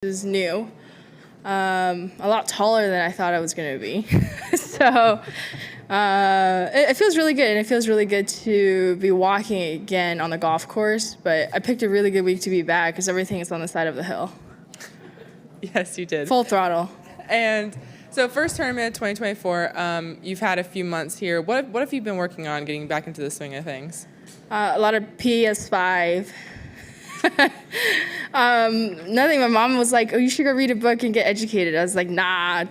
is new. A lot taller than I thought I was going to be. So it feels really good, and it feels really good to be walking again on the golf course. But I picked a really good week to be back because everything is on the side of the hill. Yes, you did. Full throttle. And so first tournament 2024, you've had a few months here. What have you been working on getting back into the swing of things? A lot of PS5. Nothing. My mom was like, "Oh, you should go read a book and get educated." I was like, "Nah." I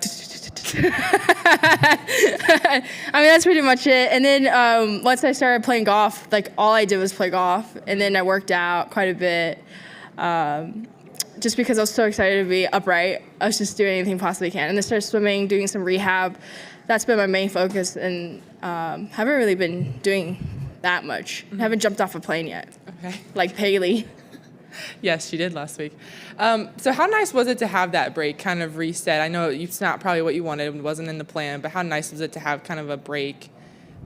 mean, that's pretty much it. And then once I started playing golf, like all I did was play golf, and then I worked out quite a bit. Just because I was so excited to be upright, I was just doing anything possibly can. And then started swimming, doing some rehab. That's been my main focus, and haven't really been doing that much. I haven't jumped off a plane yet. Okay. Like Paley. Yes, she did last week. So how nice was it to have that break, kind of reset? I know it's not probably what you wanted, it wasn't in the plan, but how nice was it to have kind of a break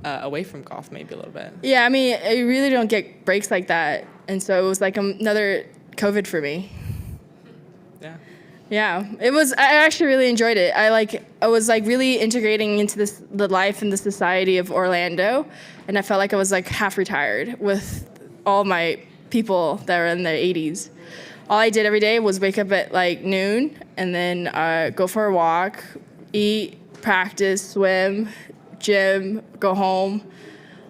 away from golf maybe a little bit? Yeah, I mean, I really don't get breaks like that. And so it was like another COVID for me. Yeah. Yeah, it was. I actually really enjoyed it. I was really integrating into the life and the society of Orlando, and I felt like I was like half retired with all my people that are in their 80s. All I did every day was wake up at like noon and then go for a walk, eat, practice, swim, gym, go home,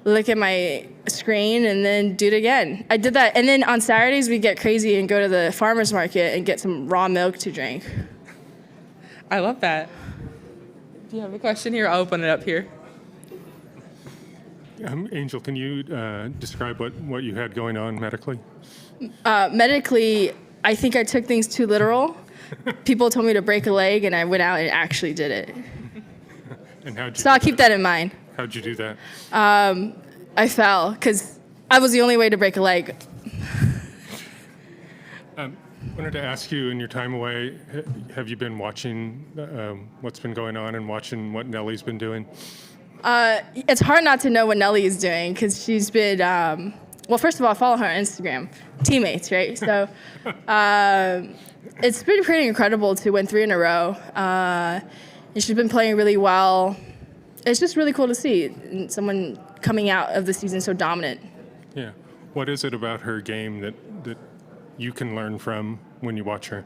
look at my screen, and then do it again. I did that. And then on Saturdays, we get crazy and go to the farmer's market and get some raw milk to drink. I love that. Do you have a question here? I'll open it up here. Angel, can you describe what you had going on medically? Medically, I think I took things too literal. People told me to break a leg, and I went out and actually did it. And how'd you So I'll keep that in mind. How'd you do that? I fell because I was the only way to break a leg. I wanted to ask you, in your time away, have you been watching what's been going on and watching what Nellie's been doing? It's hard not to know what Nellie is doing because she's been, well, first of all, I follow her on Instagram. Teammates, right? So it's been pretty incredible to win 3 in a row. And she's been playing really well. It's just really cool to see someone coming out of the season so dominant. Yeah. What is it about her game that you can learn from when you watch her?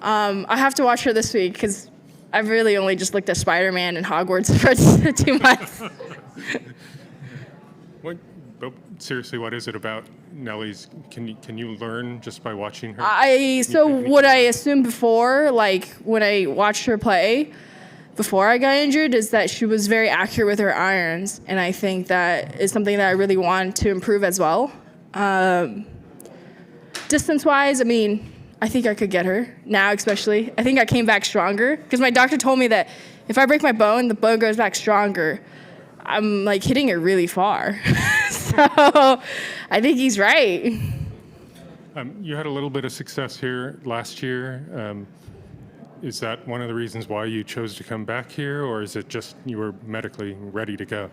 I have to watch her this week because I've really only just looked at Spider-Man and Hogwarts for 2 months. But seriously, what is it about Nellie's? Can you learn just by watching her? What I assumed before, like when I watched her play before I got injured, is that she was very accurate with her irons, and I think that is something that I really want to improve as well. Distance-wise, I mean, I think I could get her now, especially. I think I came back stronger because my doctor told me that if I break my bone, the bone goes back stronger. I'm like hitting it really far. So I think he's right. You had a little bit of success here last year. Is that one of the reasons why you chose to come back here, or is it just you were medically ready to go?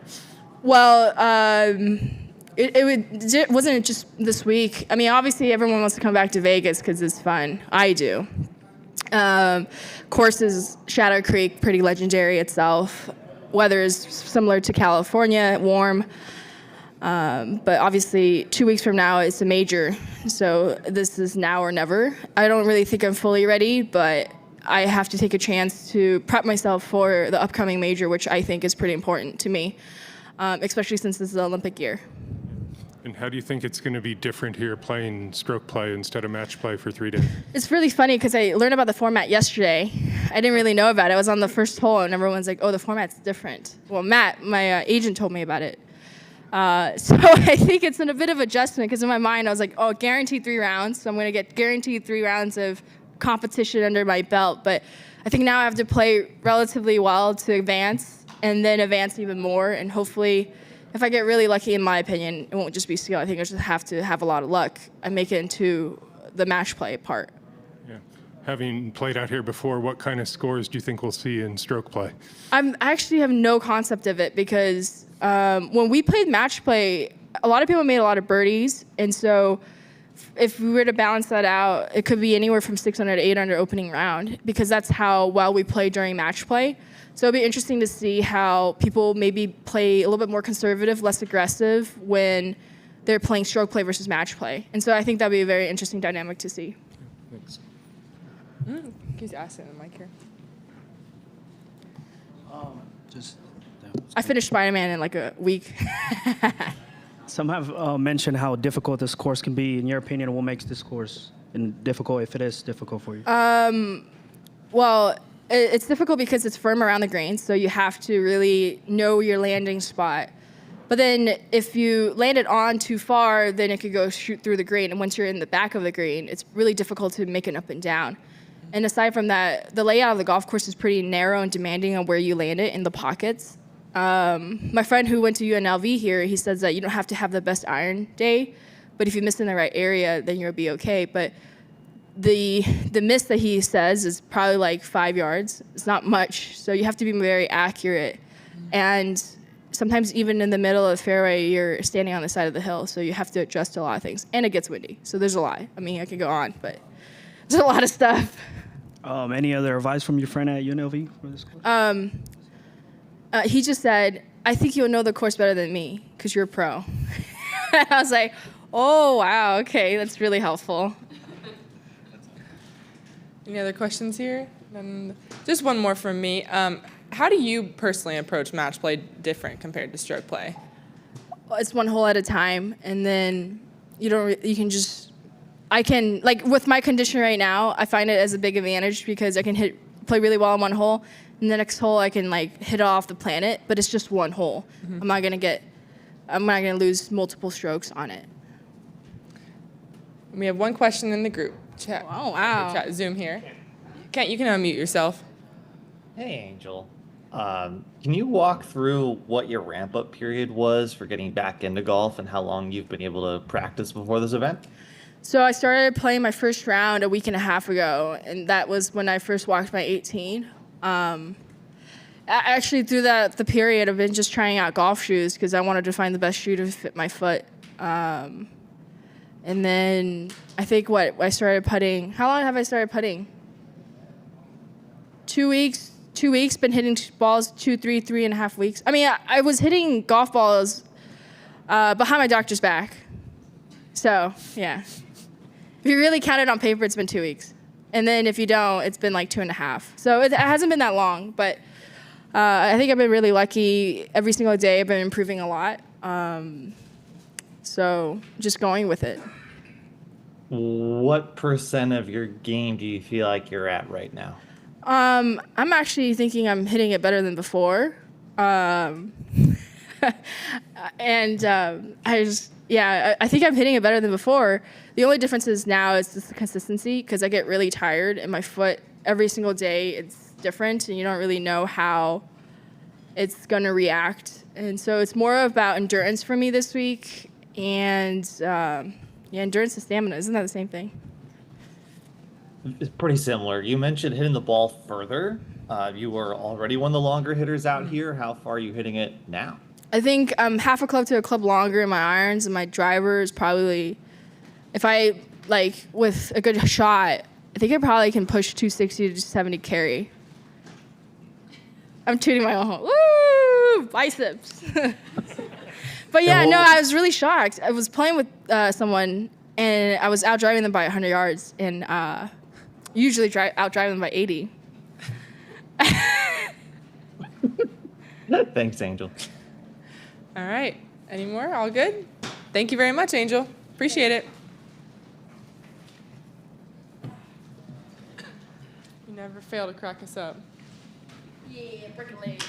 Well, it wasn't just this week. I mean, obviously everyone wants to come back to Vegas because it's fun. I do. Courses, Shadow Creek, pretty legendary itself. Weather is similar to California, warm. But obviously 2 weeks from now it's a major. So this is now or never. I don't really think I'm fully ready, but I have to take a chance to prep myself for the upcoming major, which I think is pretty important to me, especially since this is the Olympic year. And how do you think it's going to be different here playing stroke play instead of match play for 3 days? It's really funny because I learned about the format yesterday. I didn't really know about it. I was on the first hole and everyone's like, oh, the format's different. Well, Matt, my agent, told me about it. So I think it's in a bit of adjustment because in my mind I was like, oh, guaranteed 3 rounds. So I'm going to get guaranteed 3 rounds of competition under my belt. But I think now I have to play relatively well to advance and then advance even more, and hopefully if I get really lucky, in my opinion, it won't just be skill. I think I just have to have a lot of luck and make it into the match play part. Yeah. Having played out here before, what kind of scores do you think we'll see in stroke play? I actually have no concept of it because when we played match play, a lot of people made a lot of birdies. And so if we were to balance that out, it could be anywhere from 600 to 800 opening round because that's how well we play during match play. So it'll be interesting to see how people maybe play a little bit more conservative, less aggressive when they're playing stroke play versus match play. And so I think that'd be a very interesting dynamic to see. Thanks. He's asking the mic here. I finished Spider-Man in like a week. Some have mentioned how difficult this course can be. In your opinion, what makes this course difficult, if it is difficult for you? Well, it's difficult because it's firm around the green, so you have to really know your landing spot. But then if you land it on too far, then it could go shoot through the green. And once you're in the back of the green, it's really difficult to make it up and down. And aside from that, the layout of the golf course is pretty narrow and demanding on where you land it in the pockets. My friend who went to UNLV here, he says that you don't have to have the best iron day, but if you miss in the right area, then you'll be okay. But the miss that he says is probably like 5 yards. It's not much, so you have to be very accurate. And sometimes even in the middle of the fairway, you're standing on the side of the hill, so you have to adjust to a lot of things. And it gets windy, so there's a lot. I mean, I could go on, but there's a lot of stuff. Any other advice from your friend at UNLV for this course? He just said, I think you'll know the course better than me because you're a pro. I was like, oh, wow, okay, that's really helpful. Any other questions here? Just one more from me. How do you personally approach match play different compared to stroke play? Well, it's one hole at a time, and then I can, like with my condition right now, I find it as a big advantage because I can play really well on one hole, and the next hole I can like hit it off the planet, but it's just one hole. I'm not gonna lose multiple strokes on it. We have one question in the group chat. Oh, wow. Chat Zoom here. You can unmute yourself. Hey, Angel. Can you walk through what your ramp-up period was for getting back into golf and how long you've been able to practice before this event? So I started playing my first round a week and a half ago, and that was when I first walked my 18. Actually, through the period, I've been just trying out golf shoes because I wanted to find the best shoe to fit my foot. And then I think I started putting. How long have I started putting? 2 weeks. 2 weeks. Been hitting balls 3.5 weeks. I mean, I was hitting golf balls behind my doctor's back. So yeah, if you really count it on paper, it's been 2 weeks. And then if you don't, it's been like 2.5. So it hasn't been that long, but I think I've been really lucky. Every single day I've been improving a lot. So just going with it. What percent of your game do you feel like you're at right now? I'm actually thinking I'm hitting it better than before. And I think I'm hitting it better than before. The only difference is now is just the consistency because I get really tired and my foot every single day it's different and you don't really know how it's going to react. And so it's more about endurance for me this week and endurance and stamina. Isn't that the same thing? It's pretty similar. You mentioned hitting the ball further. You were already one of the longer hitters out here. How far are you hitting it now? I think I'm half a club to a club longer in my irons, and my driver is probably, if I, like, with a good shot, I think I probably can push 260 to 270 carry. I'm tooting my own horn. Woo! Biceps. But yeah, no, I was really shocked. I was playing with someone, and I was out driving them by 100 yards, and usually out driving them by 80. Thanks, Angel. All right. Any more? All good? Thank you very much, Angel. Appreciate it. You never fail to crack us up. Yeah, percolate.